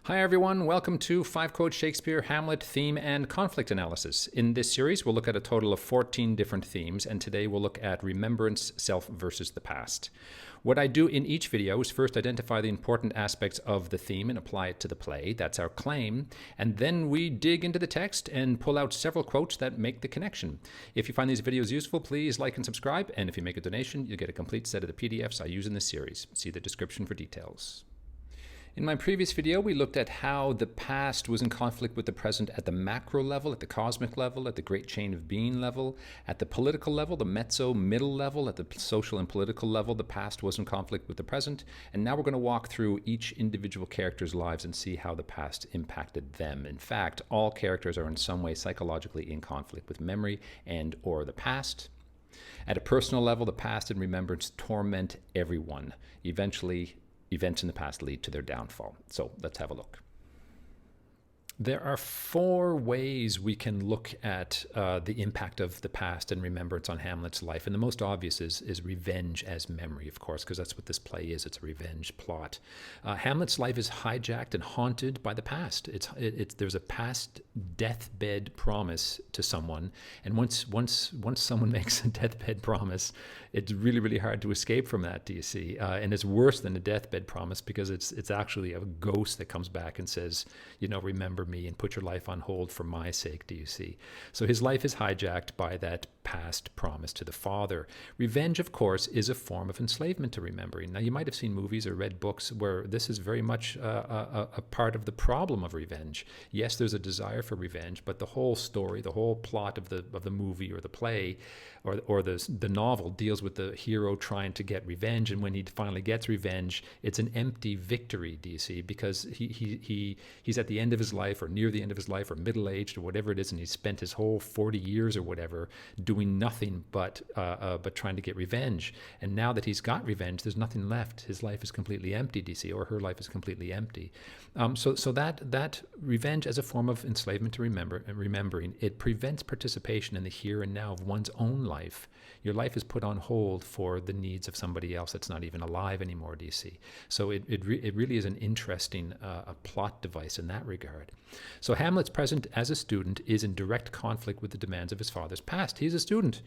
Hi everyone, welcome to 5 Quotes Shakespeare, Hamlet, Theme, and Conflict Analysis. In this series, we'll look at a total of 14 different themes, and today we'll look at remembrance, self versus the past. What I do in each video is first identify the important aspects of the theme and apply it to the play. That's our claim. And then we dig into the text and pull out several quotes that make the connection. If you find these videos useful, please like and subscribe. And if you make a donation, you get a complete set of the PDFs I use in this series. See the description for details. In my previous video, we looked at how the past was in conflict with the present at the macro level, at the cosmic level, at the great chain of being level, at the political level, the mezzo middle level, at the social and political level, the past was in conflict with the present. And now we're going to walk through each individual character's lives and see how the past impacted them. In fact, all characters are in some way psychologically in conflict with memory and or the past. At a personal level, the past and remembrance torment everyone. Eventually, events in the past lead to their downfall. So let's have a look. There are 4 ways we can look at the impact of the past and remembrance on Hamlet's life. And the most obvious is revenge as memory, of course, because that's what this play is. It's a revenge plot. Hamlet's life is hijacked and haunted by the past. There's a past deathbed promise to someone. And once someone makes a deathbed promise, it's really, really hard to escape from that, do you see? And it's worse than a deathbed promise because it's actually a ghost that comes back and says, you know, remember me and put your life on hold for my sake, do you see? So his life is hijacked by that past promise to the father. Revenge, of course, is a form of enslavement to remembering. Now, you might have seen movies or read books where this is very much a part of the problem of revenge. Yes, there's a desire for revenge, but the whole story, the whole plot of the movie or the play or the novel deals with the hero trying to get revenge, and when he finally gets revenge, it's an empty victory, do you see? Because he's at the end of his life or near the end of his life or middle-aged or whatever it is, and he's spent his whole 40 years or whatever doing nothing but trying to get revenge. And now that he's got revenge, there's nothing left. His life is completely empty, do you see? Or her life is completely empty. So that revenge as a form of enslavement to remembering, it prevents participation in the here and now of one's own life. Your life is put on hold for the needs of somebody else that's not even alive anymore, do you see? So it really is an interesting a plot device in that regard. So Hamlet's present as a student is in direct conflict with the demands of his father's past. He's a student.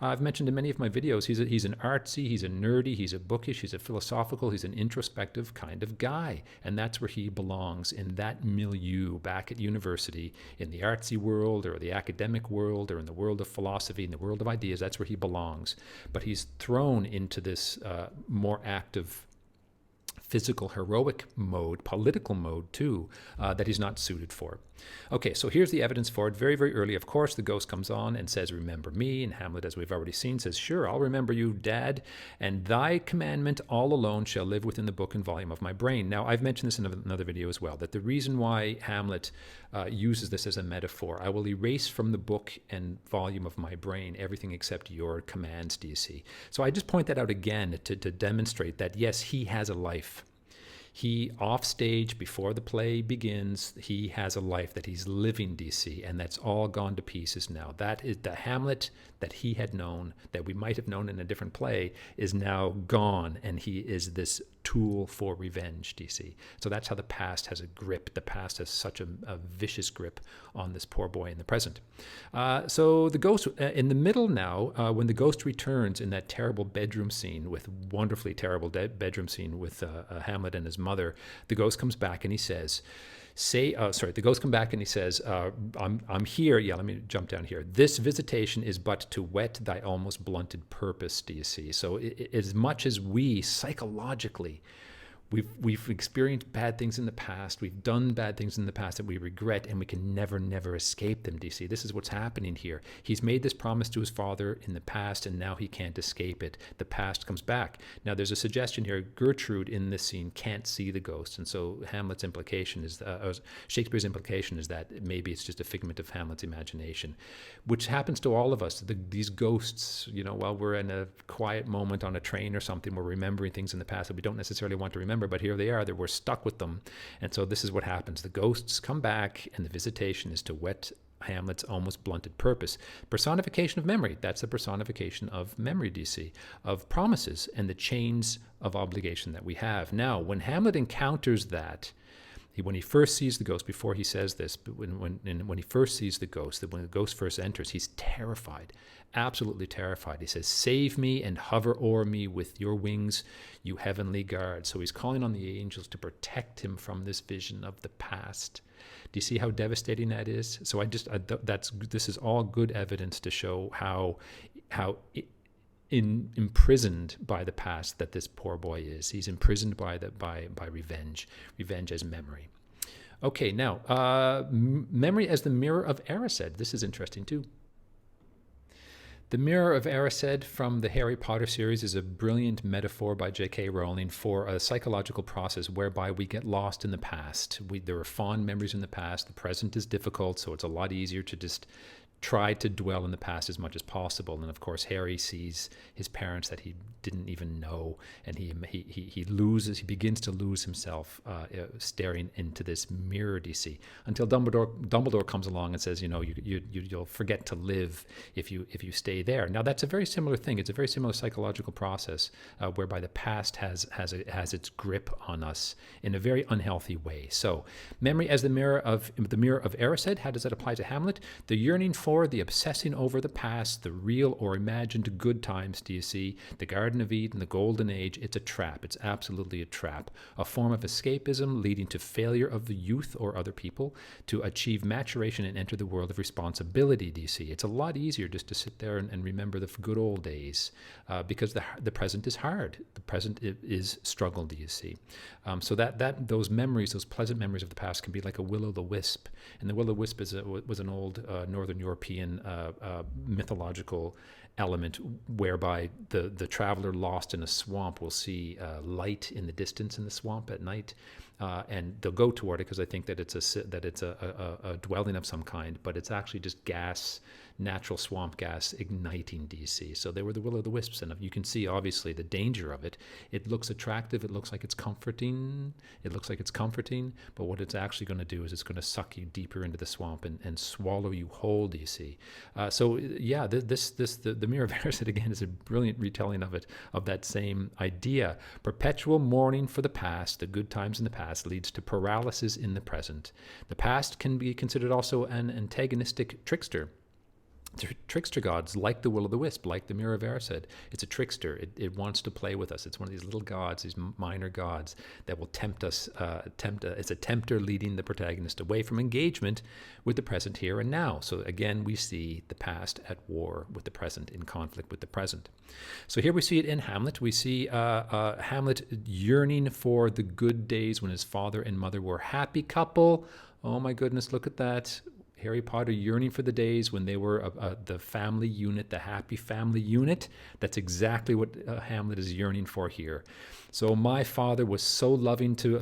I've mentioned in many of my videos, he's an artsy, he's a nerdy, he's a bookish, he's a philosophical, he's an introspective kind of guy. And that's where he belongs, in that milieu back at university, in the artsy world or the academic world or in the world of philosophy, in the world of ideas. That's where he belongs. But he's thrown into this more active physical, heroic mode, political mode too, that he's not suited for. Okay, so here's the evidence for it. Very, very early, of course, the ghost comes on and says, remember me. And Hamlet, as we've already seen, says, sure, I'll remember you, Dad. And thy commandment all alone shall live within the book and volume of my brain. Now, I've mentioned this in another video as well, that the reason why Hamlet uses this as a metaphor, I will erase from the book and volume of my brain everything except your commands, do you see? So I just point that out again to demonstrate that, yes, he has a life. He, off stage, before the play begins, he has a life that he's living, DC, and that's all gone to pieces now. That is the Hamlet that he had known, that we might have known in a different play, is now gone, and he is this tool for revenge, DC. So that's how the past has a grip. The past has such a vicious grip on this poor boy in the present. So the ghost, in the middle now, when the ghost returns in that terrible bedroom scene, with wonderfully terrible bedroom scene with Hamlet and his mother, the ghost comes back and he says, the ghost comes back and he says, I'm here. Yeah, let me jump down here. This visitation is but to whet thy almost blunted purpose, do you see? So as much as we psychologically, we've experienced bad things in the past, we've done bad things in the past that we regret, and we can never escape them, DC. This is what's happening here. He's made this promise to his father in the past, and now he can't escape it. The past comes back. Now, there's a suggestion here. Gertrude in this scene can't see the ghost, and so Hamlet's implication is, Shakespeare's implication is that maybe it's just a figment of Hamlet's imagination, which happens to all of us. These ghosts, you know, while we're in a quiet moment on a train or something, we're remembering things in the past that we don't necessarily want to remember, but here they are, that we're stuck with them. And so this is what happens. The ghosts come back, and the visitation is to whet Hamlet's almost blunted purpose. Personification of memory. That's the personification of memory, DC, of promises and the chains of obligation that we have. Now, when Hamlet encounters that, When he first sees the ghost, before he says this, but when he first sees the ghost, that when the ghost first enters, he's terrified, absolutely terrified. He says, "Save me and hover o'er me with your wings, you heavenly guard." So he's calling on the angels to protect him from this vision of the past. Do you see how devastating that is? So this is all good evidence to show how imprisoned by the past that this poor boy is. He's imprisoned by revenge as memory. Okay, now memory as the mirror of Erised. This is interesting too. The Mirror of Erised from the Harry Potter series is a brilliant metaphor by J.K. Rowling for a psychological process whereby we get lost in the past. There are fond memories in the past. The present is difficult, so it's a lot easier to just try to dwell in the past as much as possible. And of course, Harry sees his parents that he didn't even know, and he begins to lose himself staring into this mirror, DC, until Dumbledore comes along and says, you'll forget to live if you stay there. Now that's a very similar thing. It's a very similar psychological process whereby the past has its grip on us in a very unhealthy way. So memory as the mirror of Erised. How does that apply to Hamlet? The yearning for, the obsessing over the past, the real or imagined good times, do you see? The Garden of Eden, the Golden Age, it's a trap. It's absolutely a trap. A form of escapism leading to failure of the youth or other people to achieve maturation and enter the world of responsibility, do you see? It's a lot easier just to sit there and remember the good old days because the present is hard. The present is struggle, do you see? So those memories, those pleasant memories of the past can be like a will-o'-the-wisp. And the will-o'-the-wisp was an old Northern European mythological element whereby the traveler lost in a swamp will see light in the distance in the swamp at night, and they'll go toward it because they think that it's a dwelling of some kind, but it's actually just gas, natural swamp gas igniting, DC. So they were the will-o'-the-wisps, and you can see obviously the danger of it. It looks attractive, it looks like it's comforting, but what it's actually going to do is it's going to suck you deeper into the swamp and swallow you whole, DC. So yeah, the Mirror of Erised again is a brilliant retelling of that same idea. Perpetual mourning for the past, the good times in the past, leads to paralysis in the present. The past can be considered also an antagonistic trickster. Trickster gods, like the will-o'-the-wisp, like the Mirror of Erised. It's a trickster. It wants to play with us. It's one of these little gods, these minor gods that will tempt us. It's a tempter leading the protagonist away from engagement with the present here and now. So again, we see the past at war with the present, in conflict with the present. So here we see it in Hamlet. We see Hamlet yearning for the good days when his father and mother were a happy couple. Oh my goodness, look at that. Harry Potter yearning for the days when they were the family unit, the happy family unit. That's exactly what Hamlet is yearning for here. So my father was so loving to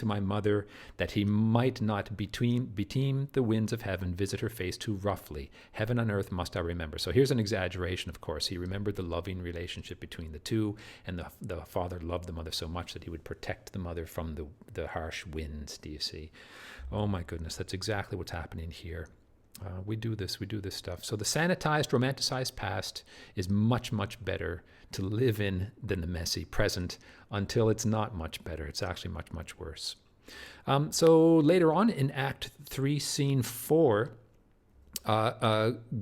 my mother that he might not beteem the winds of heaven visit her face too roughly. Heaven on earth must I remember. So here's an exaggeration, of course. He remembered the loving relationship between the two, and the father loved the mother so much that he would protect the mother from the harsh winds, do you see? Oh my goodness, that's exactly what's happening here. We do this stuff. So the sanitized, romanticized past is much, much better to live in than the messy present until it's not much better. It's actually much, much worse. So later on in Act 3, Scene 4,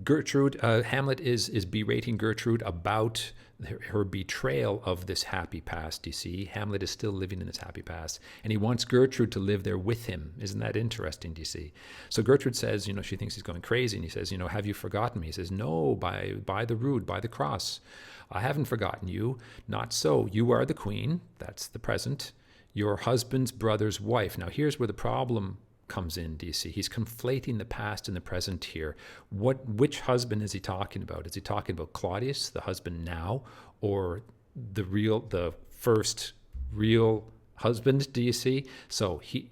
Gertrude, Hamlet is berating Gertrude about her betrayal of this happy past, you see. Hamlet is still living in this happy past, and he wants Gertrude to live there with him. Isn't that interesting, do you see? So Gertrude says, she thinks he's going crazy, and he says, have you forgotten me? He says, no, by the rood, by the cross. I haven't forgotten you. Not so. You are the queen. That's the present. Your husband's brother's wife. Now, here's where the problem comes in, DC. He's conflating the past and the present here. Which husband is he talking about? Is he talking about Claudius, the husband now, or the first real husband, do you see? So he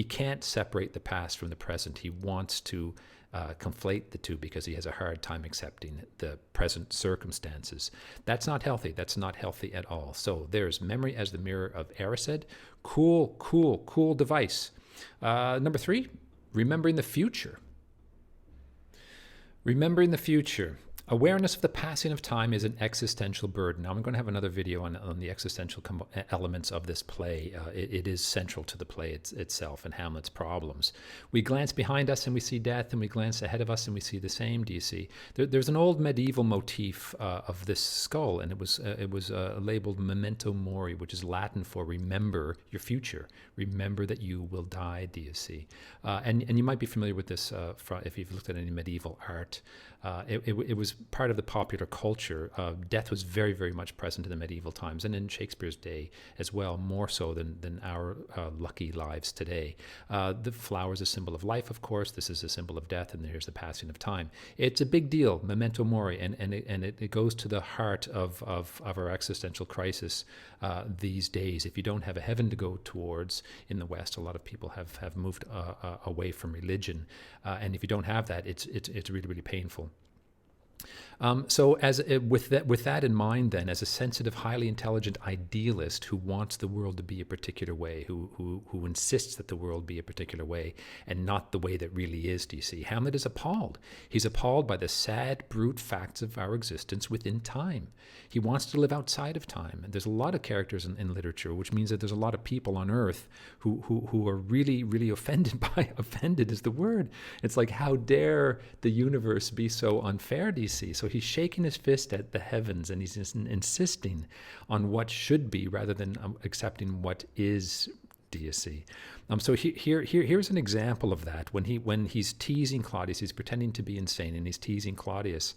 can't separate the past from the present. He wants to conflate the two because he has a hard time accepting the present circumstances. That's not healthy. That's not healthy at all. So there's memory as the mirror of Erised. Cool device. Number 3, remembering the future. Remembering the future. Awareness of the passing of time is an existential burden. Now, I'm going to have another video on the existential elements of this play. It is central to the play itself and Hamlet's problems. We glance behind us and we see death, and we glance ahead of us and we see the same. Do you see? There's an old medieval motif of this skull, and it was labeled Memento Mori, which is Latin for remember your future. Remember that you will die. Do you see? And you might be familiar with this if you've looked at any medieval art. It was part of the popular culture. Death was very, very much present in the medieval times and in Shakespeare's day as well, more so than our lucky lives today. The flower is a symbol of life, of course. This is a symbol of death, and here's the passing of time. It's a big deal, Memento Mori, and it goes to the heart of our existential crisis these days. If you don't have a heaven to go towards in the West, a lot of people have moved away from religion, and if you don't have that, it's really, really painful. So with that in mind, then, as a sensitive, highly intelligent idealist who wants the world to be a particular way, who insists that the world be a particular way and not the way that really is, do you see? Hamlet is appalled. He's appalled by the sad, brute facts of our existence within time. He wants to live outside of time. And there's a lot of characters in literature, which means that there's a lot of people on Earth who are really, really offended is the word. It's like, how dare the universe be so unfair, do you see? So he's shaking his fist at the heavens, and he's just insisting on what should be rather than accepting what is. Do you see? So here's an example of that. When he's teasing Claudius, he's pretending to be insane, and he's teasing Claudius,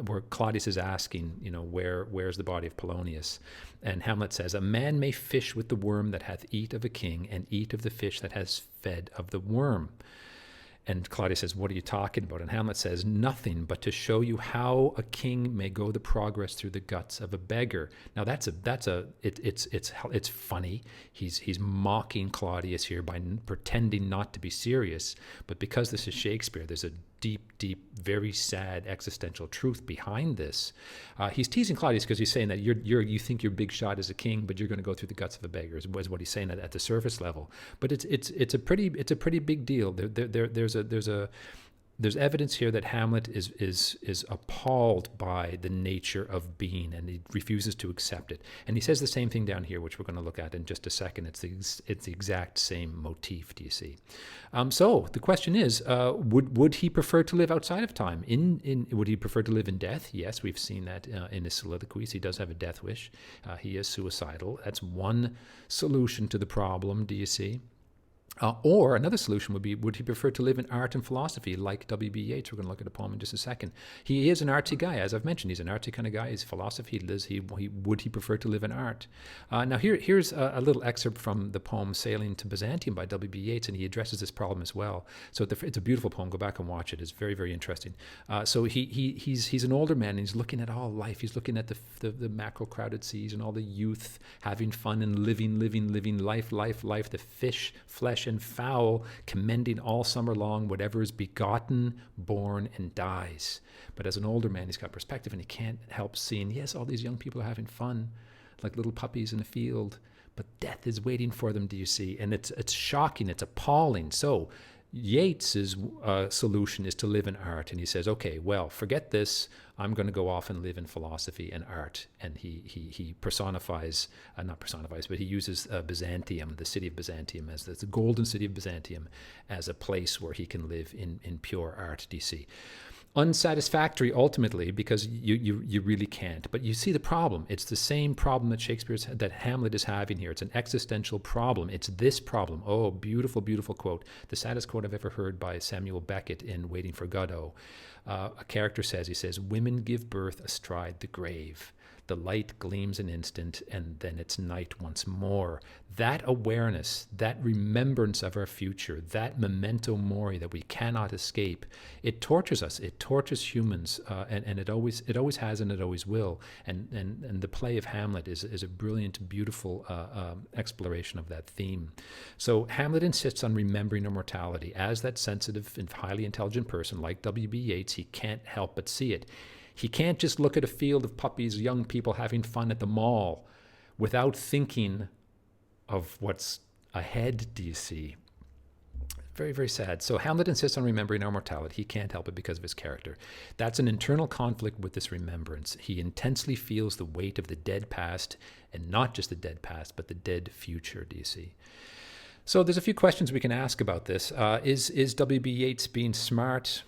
where Claudius is asking, where's the body of Polonius? And Hamlet says, a man may fish with the worm that hath eat of a king, and eat of the fish that has fed of the worm. And Claudius says, what are you talking about? And Hamlet says, nothing, but to show you how a king may go the progress through the guts of a beggar. Now it's funny. He's mocking Claudius here by pretending not to be serious. But because this is Shakespeare, there's a deep, very sad existential truth behind this. He's teasing Claudius because he's saying that you think you're big shot as a king, but you're going to go through the guts of a beggar, is what he's saying at the surface level. But it's a pretty big deal. There's evidence here that Hamlet is appalled by the nature of being, and he refuses to accept it. And he says the same thing down here, which we're going to look at in just a second. It's the exact same motif. Do you see? So the question is, would he prefer to live outside of time? Would he prefer to live in death? Yes, we've seen that in his soliloquies. He does have a death wish. He is suicidal. That's one solution to the problem. Do you see? Or another solution would be, would he prefer to live in art and philosophy like W.B. Yeats? We're going to look at a poem in just a second. He is an artsy guy, as I've mentioned. He's an artsy kind of guy. He's philosophy. Would he prefer to live in art? Now here's a little excerpt from the poem Sailing to Byzantium by W.B. Yeats, and he addresses this problem as well. So it's a beautiful poem. Go back and watch it. It's very, very interesting. So he's an older man, and he's looking at all life. He's looking at the mackerel crowded seas and all the youth having fun and living life, the fish, flesh, and foul, commending all summer long whatever is begotten, born, and dies. But as an older man, he's got perspective, and he can't help seeing, yes, all these young people are having fun, like little puppies in a field, but death is waiting for them, do you see? And it's shocking, it's appalling. So Yeats's solution is to live in art, and he says, okay, well, forget this. I'm going to go off and live in philosophy and art. And he personifies, not personifies, but he uses Byzantium, the city of Byzantium, as the golden city of Byzantium, as a place where he can live in pure art, do you see? Unsatisfactory ultimately, because you really can't. But you see the problem. It's the same problem that Hamlet is having here. It's an existential problem. It's this problem. Oh, beautiful, beautiful quote. The saddest quote I've ever heard by Samuel Beckett in Waiting for Godot. A character says, women give birth astride the grave. The light gleams an instant, and then it's night once more. That awareness, that remembrance of our future, that memento mori that we cannot escape, it tortures us. It tortures humans, and it always has, and it always will. And the play of Hamlet is a brilliant, beautiful exploration of that theme. So Hamlet insists on remembering our mortality. As that sensitive and highly intelligent person like W.B. Yeats, he can't help but see it. He can't just look at a field of puppies, young people having fun at the mall without thinking of what's ahead, do you see? Very, very sad. So Hamlet insists on remembering our mortality. He can't help it because of his character. That's an internal conflict with this remembrance. He intensely feels the weight of the dead past, and not just the dead past, but the dead future, do you see? So there's a few questions we can ask about this. Is W.B. Yeats being smart?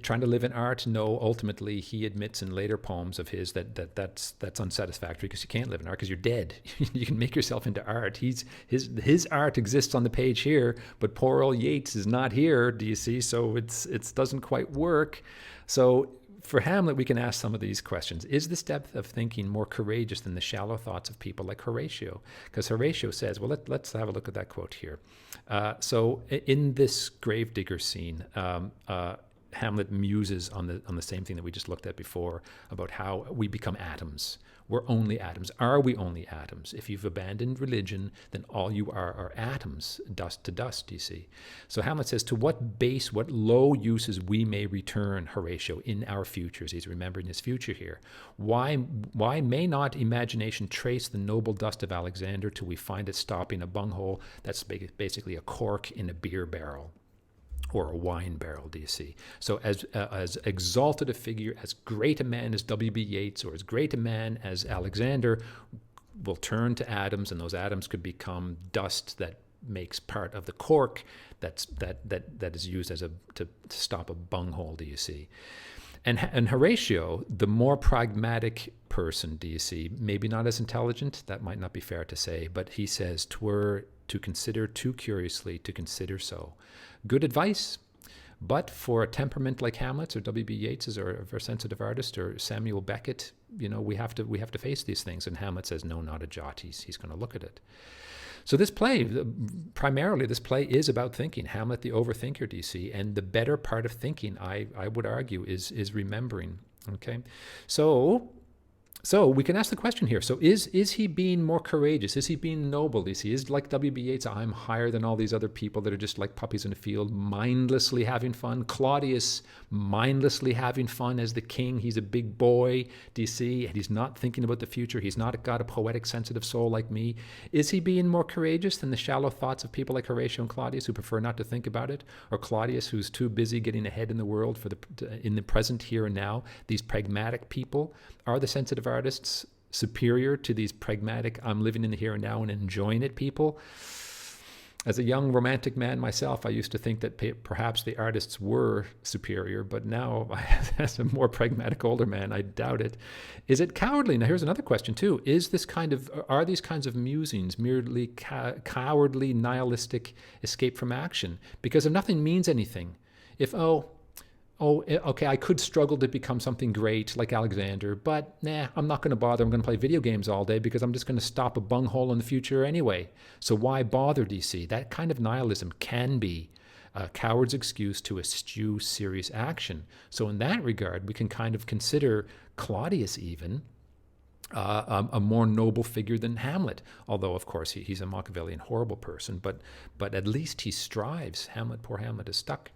Trying to live in art? No. Ultimately, he admits in later poems of his that's unsatisfactory, because you can't live in art because you're dead. You can make yourself into art. His art exists on the page here, but poor old Yeats is not here. Do you see? So it doesn't quite work. So for Hamlet, we can ask some of these questions. Is this depth of thinking more courageous than the shallow thoughts of people like Horatio? Because Horatio says, well, let's have a look at that quote here. So in this gravedigger scene, Hamlet muses on the same thing that we just looked at before, about how we become atoms. We're only atoms. Are we only atoms? If you've abandoned religion, then all you are atoms, dust to dust, you see. So Hamlet says, to what base, what low uses we may return, Horatio, in our futures. He's remembering his future here. Why may not imagination trace the noble dust of Alexander till we find it stopping a bunghole that's basically a cork in a beer barrel? Or a wine barrel, do you see? So as exalted a figure, as great a man as W.B. Yeats, or as great a man as Alexander, will turn to atoms, and those atoms could become dust that makes part of the cork that is used as to stop a bunghole, do you see? And Horatio, the more pragmatic person, do you see, maybe not as intelligent, that might not be fair to say, but he says, 'twere to consider too curiously to consider so. Good advice, but for a temperament like Hamlet's or W.B. Yeats's or a sensitive artist or Samuel Beckett, we have to face these things. And Hamlet says, no, not a jot. He's going to look at it. So this play, primarily, this play is about thinking. Hamlet, the overthinker, do you see? And the better part of thinking, I would argue, is remembering. Okay, so we can ask the question here. So is he being more courageous? Is he being noble? Is like W.B. Yeats, I'm higher than all these other people that are just like puppies in a field, mindlessly having fun? Claudius, mindlessly having fun as the king. He's a big boy, do you see? And he's not thinking about the future. He's not got a poetic, sensitive soul like me. Is he being more courageous than the shallow thoughts of people like Horatio and Claudius, who prefer not to think about it? Or Claudius, who's too busy getting ahead in the world in the present, here and now? These pragmatic people, are the sensitive artists superior to these pragmatic, I'm living in the here and now and enjoying it people? As a young romantic man myself, I used to think that perhaps the artists were superior, but now, as a more pragmatic older man, I doubt it. Is it cowardly? Now, here's another question, too. Are these kinds of musings merely cowardly, nihilistic escape from action? Because if nothing means anything, okay, I could struggle to become something great like Alexander, but I'm not going to bother. I'm going to play video games all day because I'm just going to stop a bunghole in the future anyway. So why bother, DC? That kind of nihilism can be a coward's excuse to eschew serious action. So in that regard, we can kind of consider Claudius even a more noble figure than Hamlet, although of course he's a Machiavellian horrible person, but at least he strives. Poor Hamlet is stuck.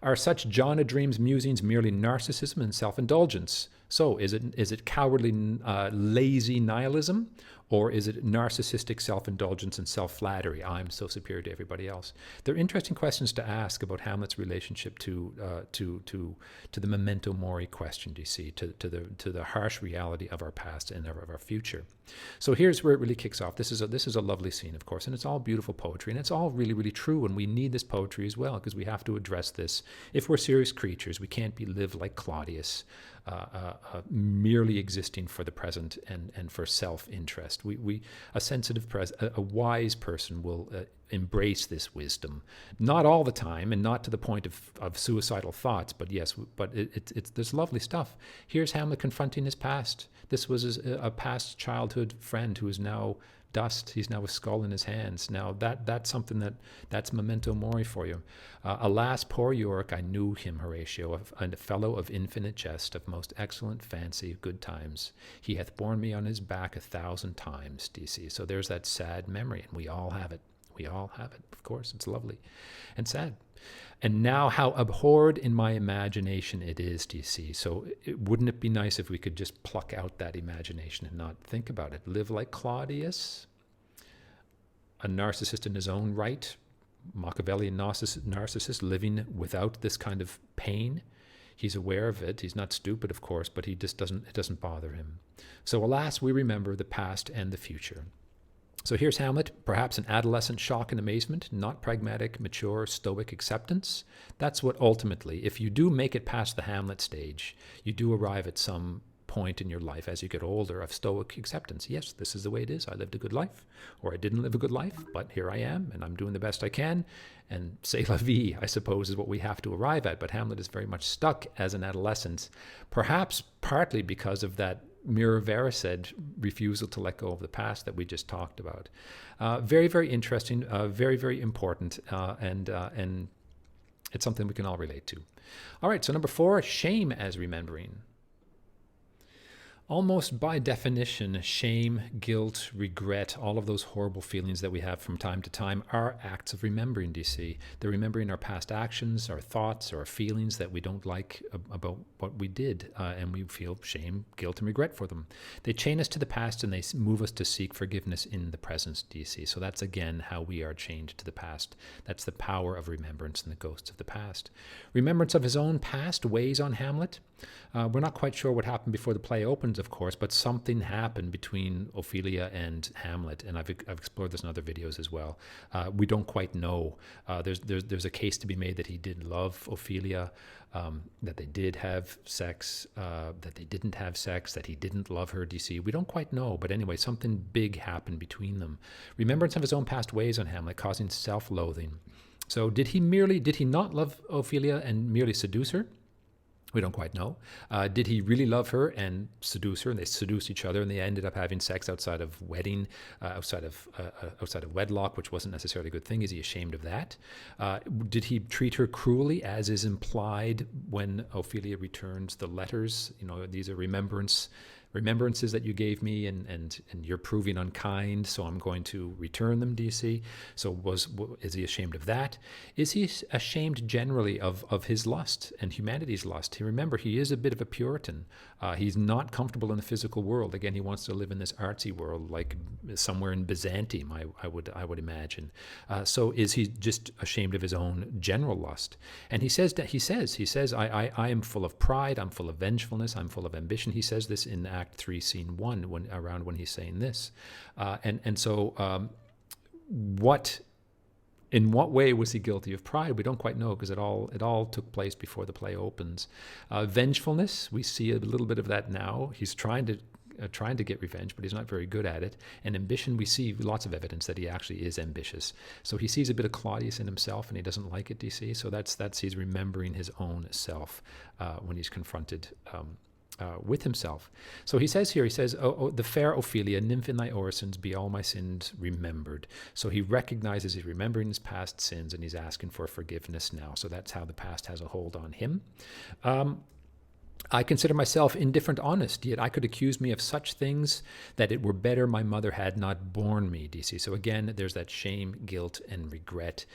Are such John a Dream's musings merely narcissism and self-indulgence? So is it cowardly, lazy nihilism, or is it narcissistic self-indulgence and self-flattery? I'm so superior to everybody else. They're interesting questions to ask about Hamlet's relationship to the Memento Mori question. Do you see, to the harsh reality of our past and of our future? So here's where it really kicks off. This is a lovely scene, of course, and it's all beautiful poetry, and it's all really, really true. And we need this poetry as well, because we have to address this. If we're serious creatures, we can't live like Claudius, merely existing for the present and for self-interest. A wise person will embrace this wisdom, not all the time and not to the point of suicidal thoughts, but yes, there's lovely stuff. Here's Hamlet confronting his past. This was a past childhood friend who is now dust. He's now a skull in his hands. Now that's something that's memento mori for you. Alas, poor Yorick, I knew him, Horatio, a fellow of infinite jest, of most excellent fancy, of good times. He hath borne me on his back 1,000 times, do you see? So there's that sad memory, and we all have it. We all have it, of course. It's lovely and sad. And now how abhorred in my imagination it is, do you see? So wouldn't it be nice if we could just pluck out that imagination and not think about it? Live like Claudius, a narcissist in his own right, Machiavellian narcissist living without this kind of pain. He's aware of it. He's not stupid, of course, but it doesn't bother him. So alas, we remember the past and the future. So here's Hamlet, perhaps an adolescent shock and amazement, not pragmatic, mature, stoic acceptance. That's what ultimately, if you do make it past the Hamlet stage, you do arrive at some point in your life as you get older of stoic acceptance. Yes, this is the way it is. I lived a good life, or I didn't live a good life, but here I am, and I'm doing the best I can. And c'est la vie, I suppose, is what we have to arrive at. But Hamlet is very much stuck as an adolescent, perhaps partly because of that Mirror of Erised refusal to let go of the past that we just talked about. Very, very interesting, very, very important, and it's something we can all relate to. All right, so number 4, shame as remembering. Almost by definition, shame, guilt, regret, all of those horrible feelings that we have from time to time are acts of remembering, DC. They're remembering our past actions, our thoughts, our feelings that we don't like about what we did, and we feel shame, guilt, and regret for them. They chain us to the past and they move us to seek forgiveness in the present, DC. So that's, again, how we are chained to the past. That's the power of remembrance and the ghosts of the past. Remembrance of his own past weighs on Hamlet. We're not quite sure what happened before the play opens, of course, but something happened between Ophelia and Hamlet, and I've explored this in other videos as well. We don't quite know. There's a case to be made that he did love Ophelia, that they did have sex, that they didn't have sex, that he didn't love her, DC. We don't quite know, but anyway, something big happened between them. Remembrance of his own past weighs on Hamlet, causing self-loathing. So did he not love Ophelia and merely seduce her? We don't quite know. Did he really love her and seduce her, and they seduced each other, and they ended up having sex outside of wedding, outside of wedlock, which wasn't necessarily a good thing? Is he ashamed of that? Did he treat her cruelly, as is implied when Ophelia returns the letters? You know, these are remembrances that you gave me, and you're proving unkind, so I'm going to return them, DC. So is he ashamed of that? Is he ashamed generally of his lust and humanity's lust? Remember, he is a bit of a Puritan. He's not comfortable in the physical world. Again, he wants to live in this artsy world, like somewhere in Byzantium, I would imagine. So is he just ashamed of his own general lust? And he says, I am full of pride, I'm full of vengefulness, I'm full of ambition. He says this in Act 3, Scene 1, when he's saying this. In what way was he guilty of pride? We don't quite know, because it all took place before the play opens. Vengefulness, we see a little bit of that now. He's trying to get revenge, but he's not very good at it. And ambition, we see lots of evidence that he actually is ambitious. So he sees a bit of Claudius in himself, and he doesn't like it, DC. So that's he's remembering his own self when he's confronted with himself. So he says here, oh, the fair Ophelia, nymph in thy orisons, be all my sins remembered. So he recognizes he's remembering his past sins, and he's asking for forgiveness now. So that's how the past has a hold on him. I consider myself indifferent honest, yet I could accuse me of such things that it were better my mother had not borne me, DC. So again, there's that shame, guilt, and regret.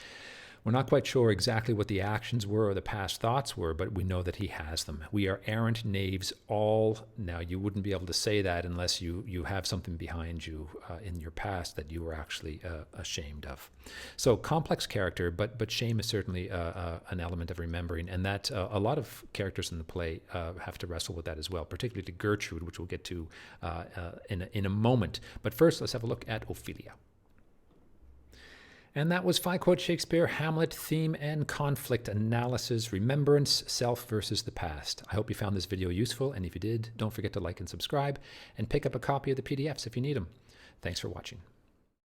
We're not quite sure exactly what the actions were or the past thoughts were, but we know that he has them. We are errant knaves all. Now, you wouldn't be able to say that unless you have something behind you in your past that you were actually ashamed of. So complex character, but shame is certainly an element of remembering, and that a lot of characters in the play have to wrestle with that as well, particularly to Gertrude, which we'll get to in a moment. But first, let's have a look at Ophelia. And that was 5 quote Shakespeare, Hamlet, Theme and Conflict Analysis, Remembrance, Self versus the Past. I hope you found this video useful, and if you did, don't forget to like and subscribe, and pick up a copy of the PDFs if you need them. Thanks for watching.